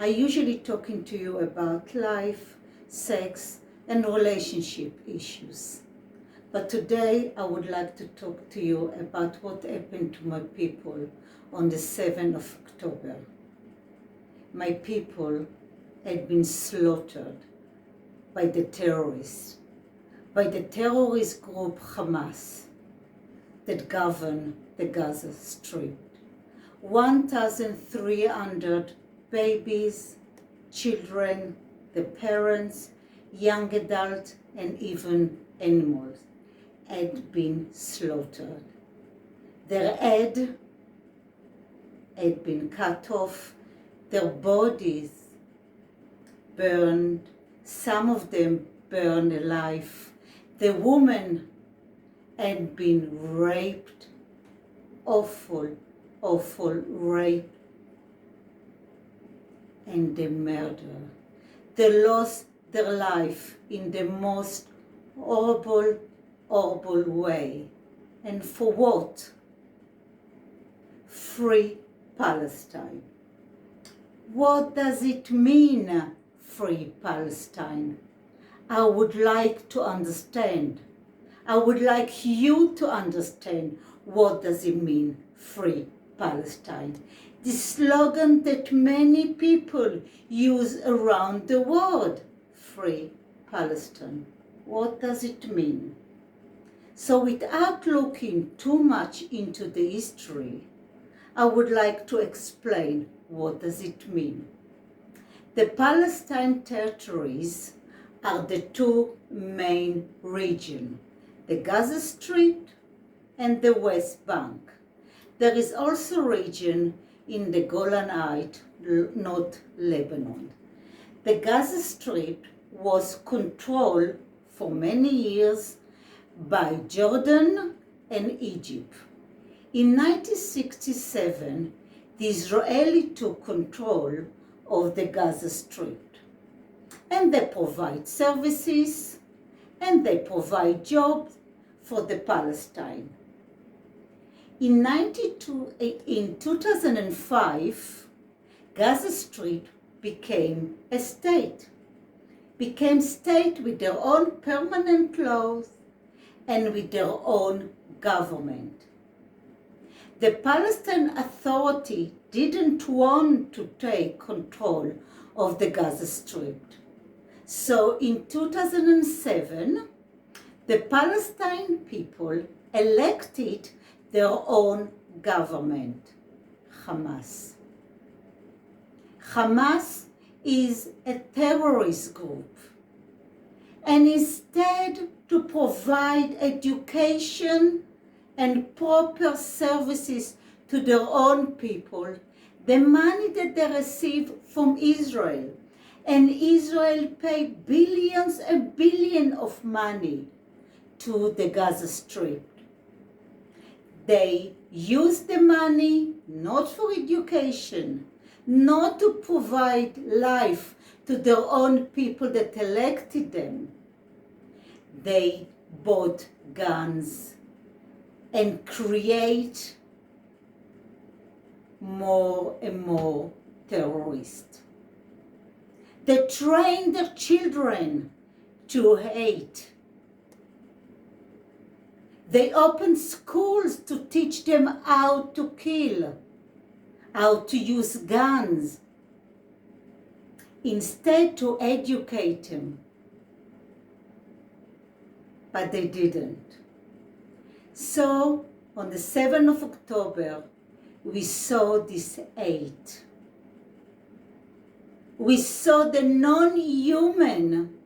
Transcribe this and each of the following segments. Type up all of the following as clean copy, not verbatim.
I usually talking to you about life, sex, and relationship issues. But today I would like to talk to you about what happened to my people on the 7th of October. My people had been slaughtered by the terrorists, by the terrorist group Hamas that govern the Gaza Strip. 1,300 babies, children, the parents, young adults, and even animals had been slaughtered. Their head had been cut off, their bodies burned, some of them burned alive. The women had been raped, awful rape, and the murder. They lost their life in the most horrible way. And for what? Free Palestine. What does it mean, free Palestine? I would like to understand. I would like you to understand what does it mean, free Palestine. The slogan that many people use around the world, free Palestine. What does it mean? So without looking too much into the history, I would like to explain what does it mean. The Palestine territories are the two main regions, the Gaza Strip and the West Bank. There is also a region in the Golan Heights, North Lebanon. The Gaza Strip was controlled for many years by Jordan and Egypt. In 1967, the Israelis took control of the Gaza Strip, and they provide services and they provide jobs for the Palestine. In 2005, Gaza Strip became a state with their own permanent laws and with their own government. The Palestine Authority didn't want to take control of the Gaza Strip. So in 2007, the Palestine people elected their own government, Hamas. Hamas is a terrorist group, and instead to provide education and proper services to their own people, the money that they receive from Israel, and Israel paid billions and billions of money to the Gaza Strip. They use the money not for education, not to provide life to their own people that elected them. They bought guns and create more and more terrorists. They train their children to hate. They open schools to teach them how to kill, how to use guns, instead to educate them. But they didn't. So on the 7th of October, we saw this hate. We saw the non-human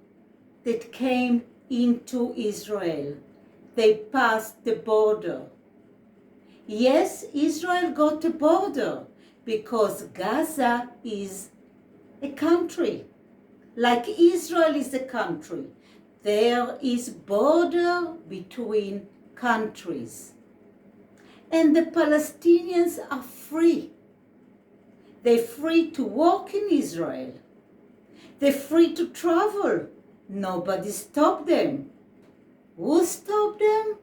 that came into Israel. They passed the border. Yes, Israel got a border because Gaza is a country. Like Israel is a country, there is border between countries. And the Palestinians are free. They're free to walk in Israel. They're free to travel. Nobody stopped them. Who stopped them?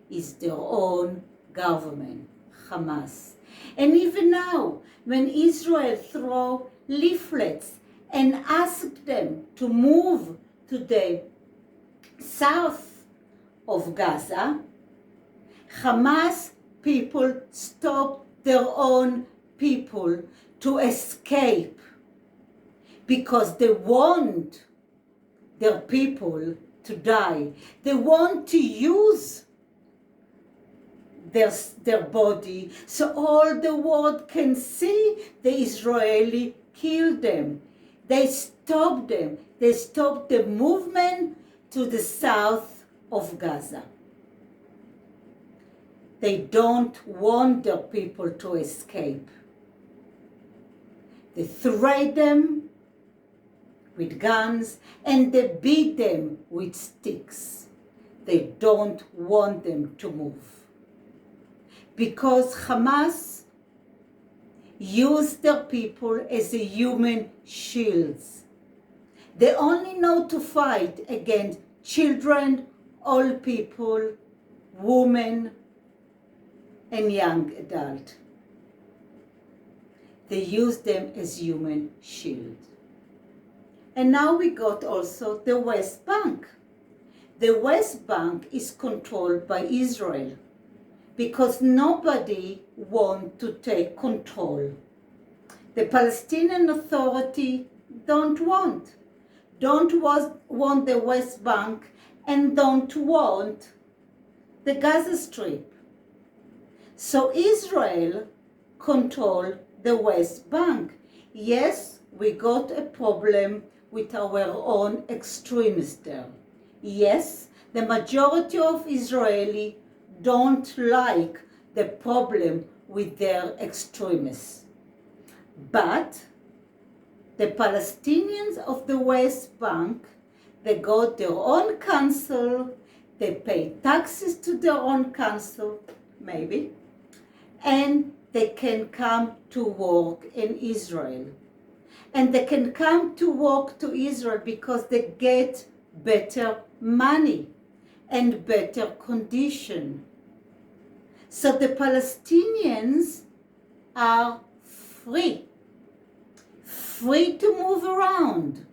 Is their own government, Hamas. And even now, when Israel throw leaflets and asked them to move to the south of Gaza, Hamas people stopped their own people to escape because they want their people to die. They want to use their body so all the world can see the Israeli killed them. They stopped them. They stopped the movement to the south of Gaza. They don't want their people to escape. They threaten them with guns and they beat them with sticks. They don't want them to move. Because Hamas used their people as a human shields. They only know to fight against children, old people, women, and young adults. They use them as human shield. And now we got also the West Bank. The West Bank is controlled by Israel because nobody wants to take control. The Palestinian Authority don't want the West Bank and don't want the Gaza Strip. So Israel controls the West Bank. Yes, we got a problem with our own extremists there. Yes, the majority of Israelis don't like the problem with their extremists. But the Palestinians of the West Bank, they got their own council, they pay taxes to their own council, maybe, and they can come to work in Israel. And they can come to work to Israel because they get better money and better condition. So the Palestinians are free to move around.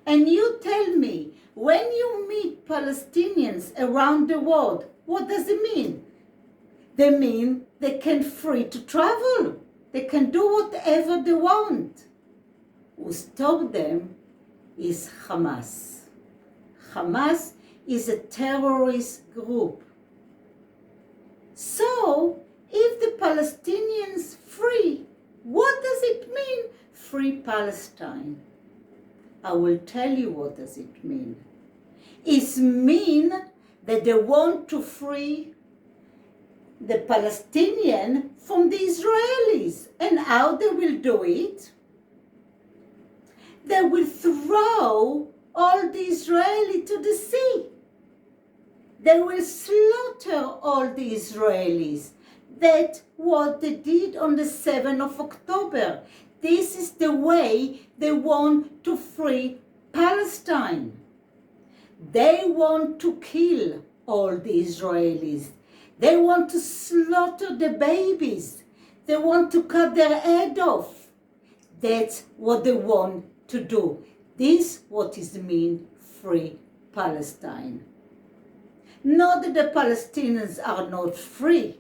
And you tell me, when you meet Palestinians around the world, what does it mean? They mean they can free to travel. They can do whatever they want. Who stopped them is Hamas. Hamas is a terrorist group. So, if the Palestinians free, what does it mean, free Palestine? I will tell you what does it mean. It means that they want to free the Palestinian from the Israelis. And how they will do it? They will throw all the Israelis to the sea. They will slaughter all the Israelis. That's what they did on the 7th of October. This is the way they want to free Palestine. They want to kill all the Israelis. They want to slaughter the babies. They want to cut their head off. That's what they want to do. This what is mean free Palestine. Not that the Palestinians are not free.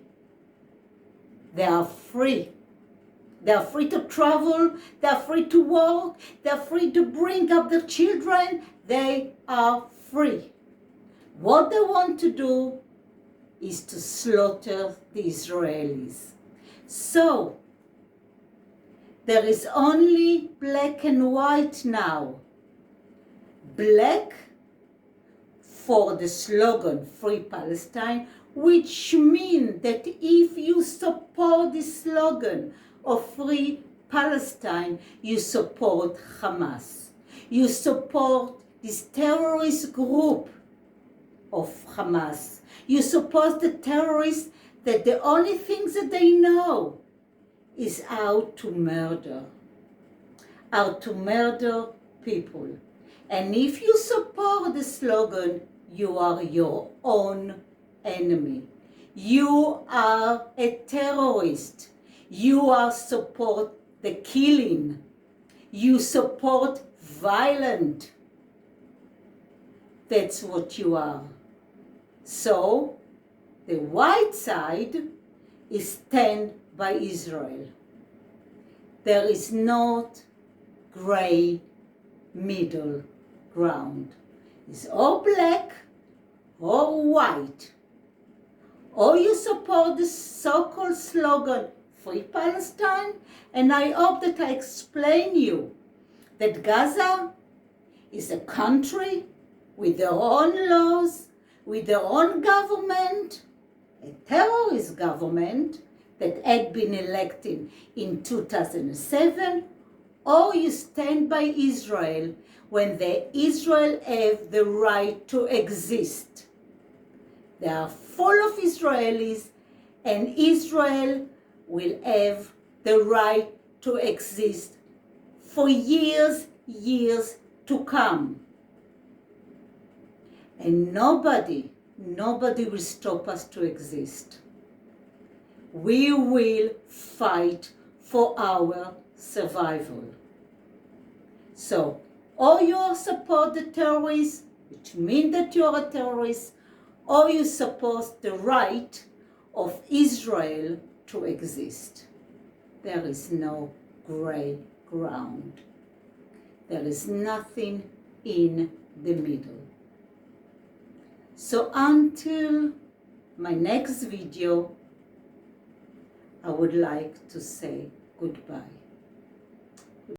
They are free. They are free to travel. They are free to work. They are free to bring up their children. They are free. What they want to do is to slaughter the Israelis. So, there is only black and white now. Black for the slogan Free Palestine, which means that if you support the slogan of Free Palestine, you support Hamas. You support this terrorist group of Hamas. You support the terrorists that the only things that they know is how to murder people. And if you support the slogan, you are your own enemy. You are a terrorist. You are support the killing. You support violence. That's what you are. So, the white side is stand by Israel. There is not gray middle ground. It's or black or white. Or you support the so-called slogan, Free Palestine, and I hope that I explain you that Gaza is a country with their own laws, with their own government, a terrorist government that had been elected in 2007, or you stand by Israel when Israel have the right to exist. They are full of Israelis, and Israel will have the right to exist for years to come. And nobody will stop us to exist. We will fight for our survival. So, or you support the terrorists, which means that you're a terrorist, or you support the right of Israel to exist. There is no gray ground. There is nothing in the middle. So until my next video, I would like to say goodbye.